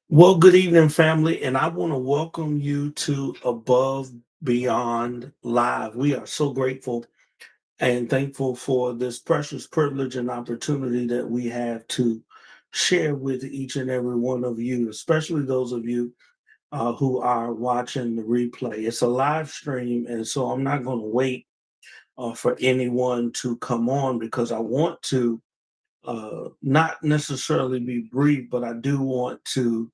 Well, good evening, family, and I want to welcome you to Above Beyond Live. We are so grateful and thankful for this precious privilege and opportunity that we have to share with each and every one of you, especially those of you who are watching the replay. It's a live stream, and so I'm not going to wait for anyone to come on because I want to not necessarily be brief, but I do want to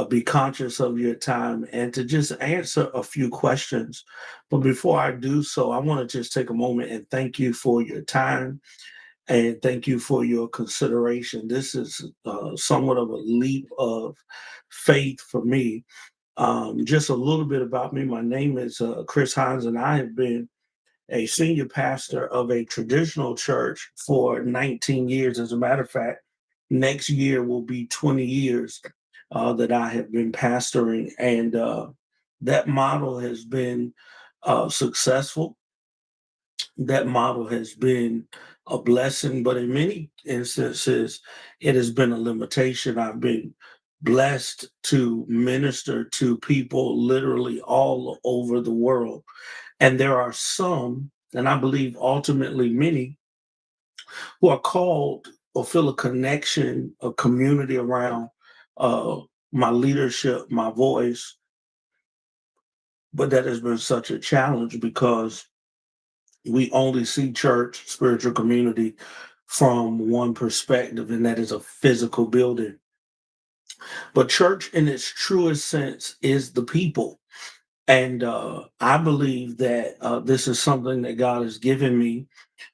be conscious of your time and to just answer a few questions. But before I do so, I want to just take a moment and thank you for your time and thank you for your consideration. This is somewhat of a leap of faith for me. Just a little bit about me. My name is Chris Hines, and I have been a senior pastor of a traditional church for 19 years. As a matter of fact, next year will be 20 years that I have been pastoring, and that model has been successful. That model has been a blessing, but in many instances, it has been a limitation. I've been blessed to minister to people literally all over the world, and there are some, and I believe ultimately many, who are called or feel a connection, a community around uh, my leadership, my voice. But that has been such a challenge because we only see church, spiritual community from one perspective, and that is a physical building. But church, in its truest sense, is the people. And I believe that this is something that God has given me.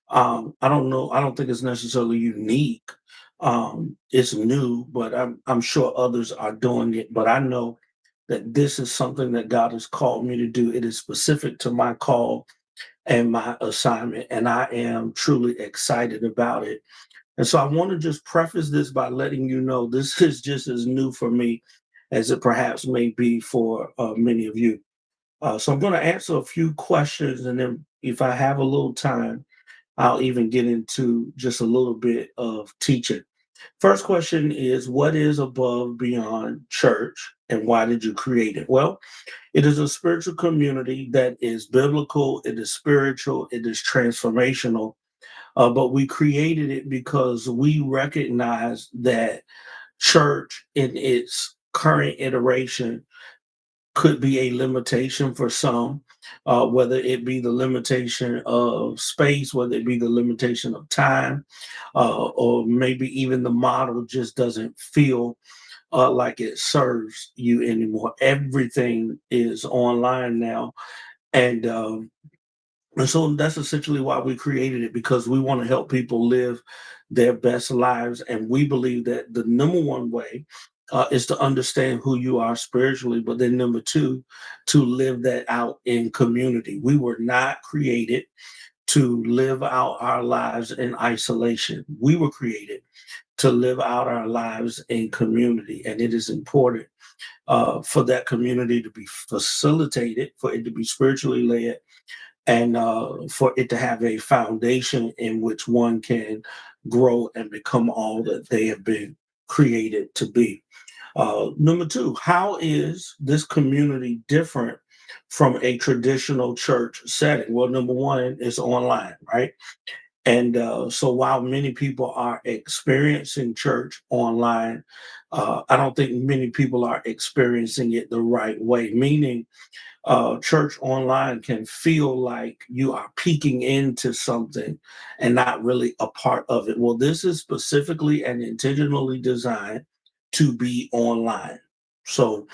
I don't know. I don't think it's necessarily unique. It's new, but I'm sure others are doing it. But I know that this is something that God has called me to do. It is specific to my call and my assignment, and I am truly excited about it. And so I want to just preface this by letting you know this is just as new for me as it perhaps may be for many of you. So I'm going to answer a few questions, and then if I have a little time, I'll even get into just a little bit of teaching. First question is, what is Above Beyond Church and why did you create it? Well, it is a spiritual community that is biblical, it is spiritual, it is transformational. But we created it because we recognize that church in its current iteration could be a limitation for some, whether it be the limitation of space, whether it be the limitation of time, or maybe even the model just doesn't feel like it serves you anymore. Everything is online now. And so that's essentially why we created it, because we want to help people live their best lives. And we believe that the number one way is to understand who you are spiritually, but then number two, to live that out in community. We were not created to live out our lives in isolation. We were created to live out our lives in community. And it is important for that community to be facilitated, for it to be spiritually led, and for it to have a foundation in which one can grow and become all that they have been created to be. Number two, how is this community different from a traditional church setting? Well, number one, it's online, right? And so while many people are experiencing church online, I don't think many people are experiencing it the right way, meaning church online can feel like you are peeking into something and not really a part of it. Well, this is specifically and intentionally designed to be online. So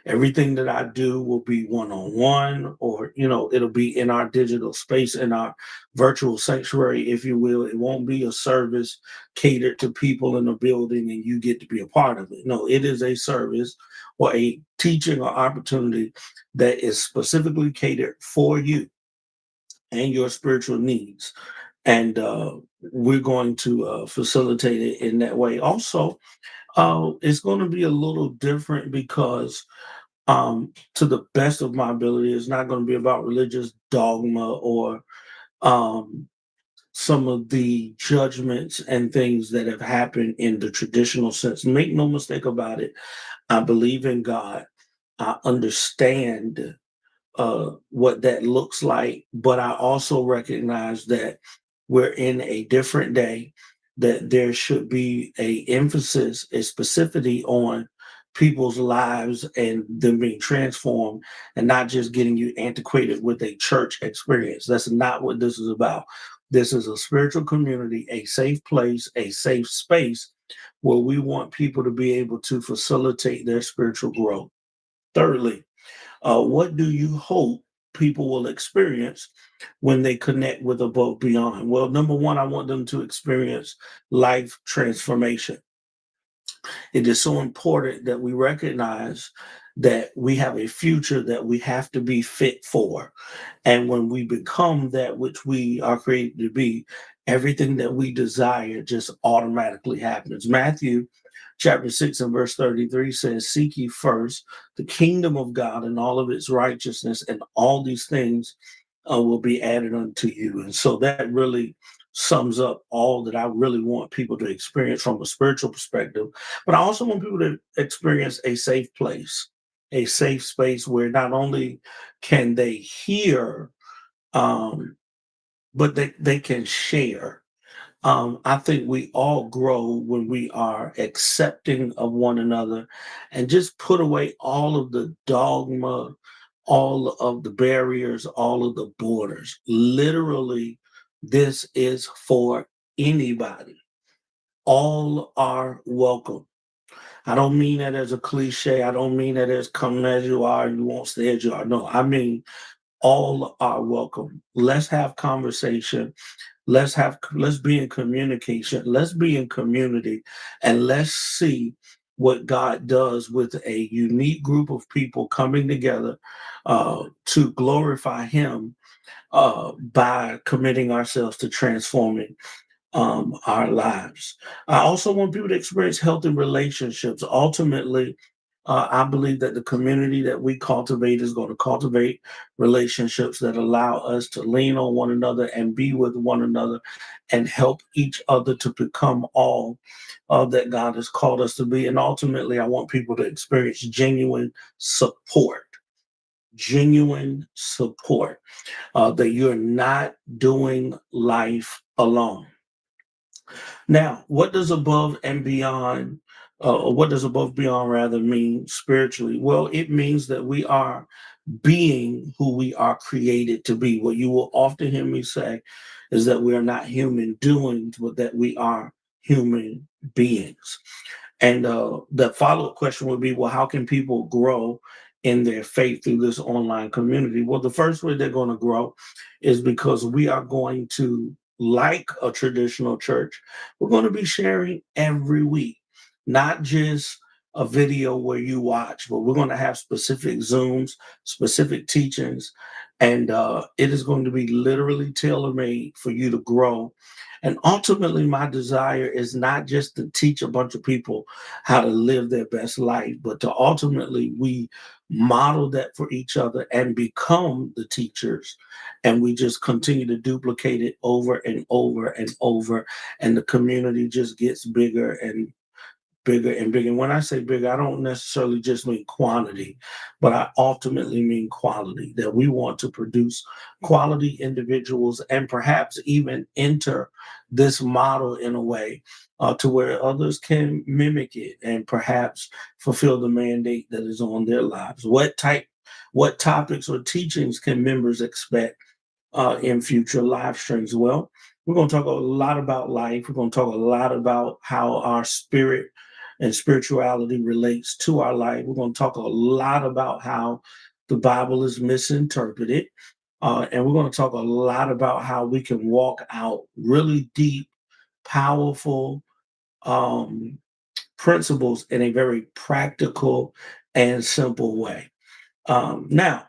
everything that I do will be one on one, or, it'll be in our digital space, in our virtual sanctuary, if you will. It won't be a service catered to people in a building and you get to be a part of it. No, it is a service or a teaching or opportunity that is specifically catered for you and your spiritual needs. And we're going to facilitate it in that way. Also, it's going to be a little different because, to the best of my ability, it's not going to be about religious dogma or um, some of the judgments and things that have happened in the traditional sense. Make no mistake about it. I believe in God. I understand what that looks like, but I also recognize that we're in a different day, that there should be a emphasis, a specificity on people's lives and them being transformed, and not just getting you antiquated with a church experience. That's not what this is about. This is a spiritual community, a safe place, a safe space where we want people to be able to facilitate their spiritual growth. Thirdly, what do you hope people will experience when they connect with Above Beyond? Well, number one, I want them to experience life transformation. It is so important that we recognize that we have a future that we have to be fit for. And when we become that which we are created to be, everything that we desire just automatically happens. Matthew chapter 6 and verse 33 says, "Seek ye first the kingdom of God and all of its righteousness, and all these things will be added unto you." And so that really sums up all that I really want people to experience from a spiritual perspective. But I also want people to experience a safe place, a safe space where not only can they hear, um, but they can share. I think we all grow when we are accepting of one another and just put away all of the dogma, all of the barriers, all of the borders. Literally, this is for anybody. All are welcome. I don't mean that as a cliche. I don't mean that as come as you are, you won't stay as you are. No, I mean all are welcome. Let's have conversation. Let's be in communication. Let's be in community, and let's see what God does with a unique group of people coming together to glorify Him by committing ourselves to transforming our lives. I also want people to experience healthy relationships. Ultimately, I believe that the community that we cultivate is going to cultivate relationships that allow us to lean on one another and be with one another and help each other to become all that God has called us to be. And ultimately, I want people to experience genuine support, that you're not doing life alone. Now, what does above beyond rather mean spiritually? Well, it means that we are being who we are created to be. What you will often hear me say is that we are not human doings, but that we are human beings. And the follow up question would be, well, how can people grow in their faith through this online community? Well, the first way they're going to grow is because we are going to, like a traditional church, we're going to be sharing every week, not just a video where you watch, but we're going to have specific Zooms, specific teachings, and it is going to be literally tailor made for you to grow. And ultimately, my desire is not just to teach a bunch of people how to live their best life, but to ultimately we model that for each other and become the teachers. And we just continue to duplicate it over and over and over. And the community just gets bigger and bigger and bigger. And when I say bigger, I don't necessarily just mean quantity, but I ultimately mean quality, that we want to produce quality individuals and perhaps even enter this model in a way to where others can mimic it and perhaps fulfill the mandate that is on their lives. What topics or teachings can members expect in future live streams? Well, we're going to talk a lot about life. We're going to talk a lot about how our spirit and spirituality relates to our life. We're going to talk a lot about how the Bible is misinterpreted. And we're going to talk a lot about how we can walk out really deep, powerful um, principles in a very practical and simple way. Now,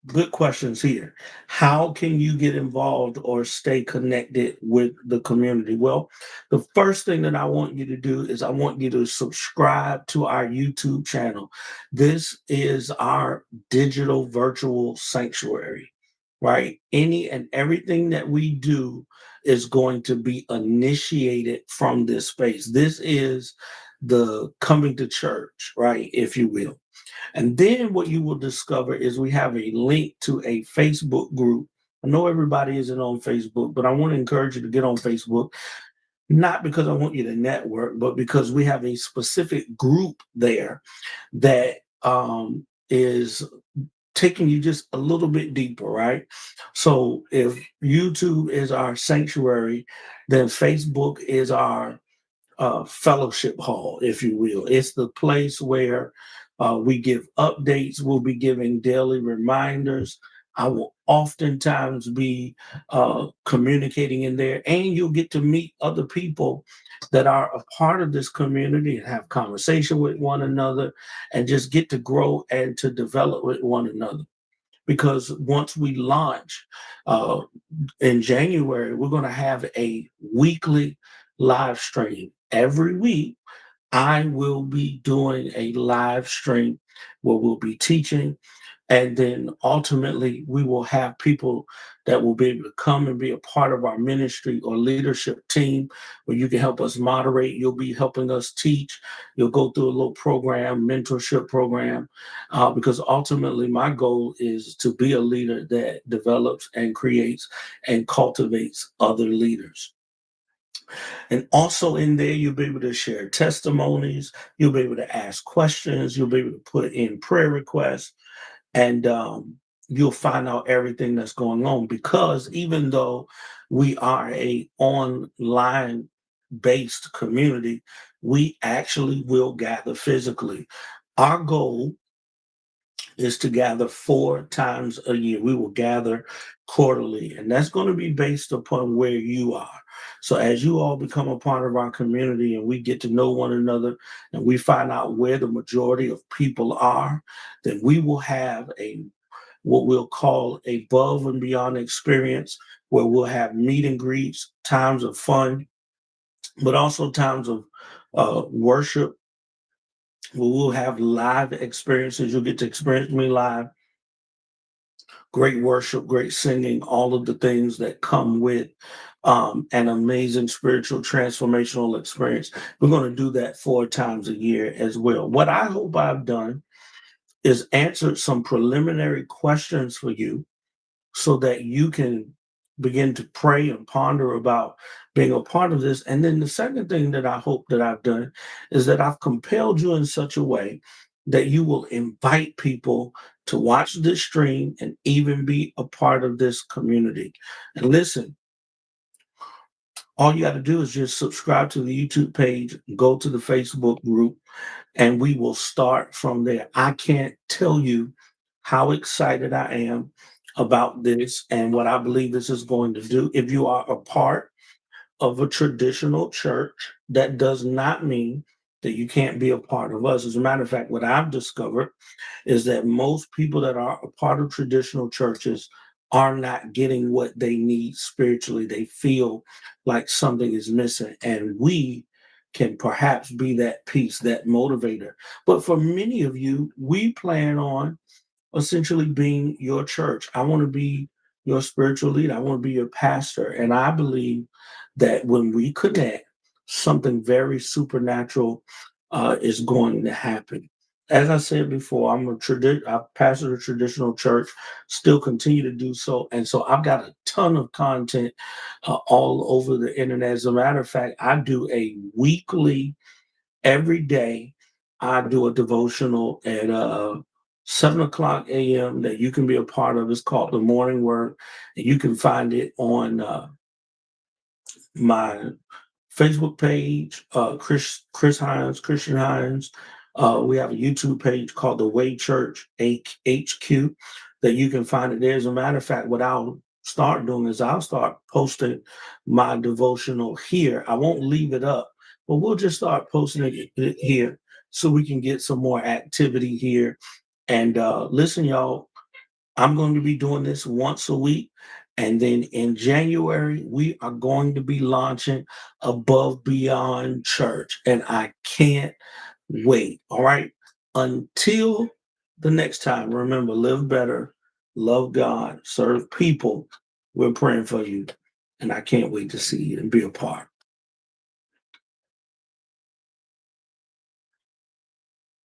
good questions here. How can you get involved or stay connected with the community? Well, the first thing that I want you to do is I want you to subscribe to our YouTube channel. This is our digital virtual sanctuary. right? Any and everything that we do is going to be initiated from this space. This is the coming to church, right? If you will. And then what you will discover is we have a link to a Facebook group. I know everybody isn't on Facebook, but I want to encourage you to get on Facebook, not because I want you to network, but because we have a specific group there that is taking you just a little bit deeper, right? So if YouTube is our sanctuary, then Facebook is our fellowship hall, if you will. It's the place where we give updates. We'll be giving daily reminders. I will oftentimes be communicating in there, and you'll get to meet other people that are a part of this community and have conversation with one another and just get to grow and to develop with one another. Because once we launch, uh, in January, we're going to have a weekly live stream. Every week, I will be doing a live stream where we'll be teaching. And then ultimately, we will have people that will be able to come and be a part of our ministry or leadership team where you can help us moderate. You'll be helping us teach. You'll go through a little program, mentorship program, because ultimately, my goal is to be a leader that develops and creates and cultivates other leaders. And also in there, you'll be able to share testimonies. You'll be able to ask questions. You'll be able to put in prayer requests, and you'll find out everything that's going on. Because even though we are a online based community, we actually will gather physically. Our goal is to gather 4 times a year. We will gather quarterly, and that's going to be based upon where you are. So, as you all become a part of our community and we get to know one another and we find out where the majority of people are, then we will have a what we'll call a above and beyond experience where we'll have meet and greets, times of fun, but also times of worship. We'll have live experiences. You'll get to experience me live, great worship, great singing, all of the things that come with an amazing spiritual transformational experience. We're going to do that 4 times a year as well. What I hope I've done is answered some preliminary questions for you so that you can begin to pray and ponder about being a part of this. And then the second thing that I hope that I've done is that I've compelled you in such a way that you will invite people to watch this stream and even be a part of this community. And listen, all you got to do is just subscribe to the YouTube page, go to the Facebook group, and we will start from there. I can't tell you how excited I am about this and what I believe this is going to do. If you are a part of a traditional church, that does not mean that you can't be a part of us. As a matter of fact, what I've discovered is that most people that are a part of traditional churches are not getting what they need spiritually. They feel like something is missing, and we can perhaps be that piece, that motivator. But for many of you, we plan on essentially being your church. I want to be your spiritual leader. I want to be your pastor. And I believe that when we connect, something very supernatural is going to happen. As I said before, I pastor a traditional church, still continue to do so. And so I've got a ton of content all over the internet. As a matter of fact, I do a weekly every day. I do a devotional at 7 o'clock a.m. that you can be a part of. It's called the Morning Word, and you can find it on my Facebook page, Chris Hines, Christian Hines. We have a YouTube page called The Way Church HQ that you can find it there. As a matter of fact, what I'll start doing is I'll start posting my devotional here. I won't leave it up, but we'll just start posting it here so we can get some more activity here. And listen, y'all, I'm going to be doing this once a week. And then in January, we are going to be launching Above Beyond Church. And I can't wait. All right. Until the next time, remember, live better, love God, serve people. We're praying for you. And I can't wait to see you and be a part.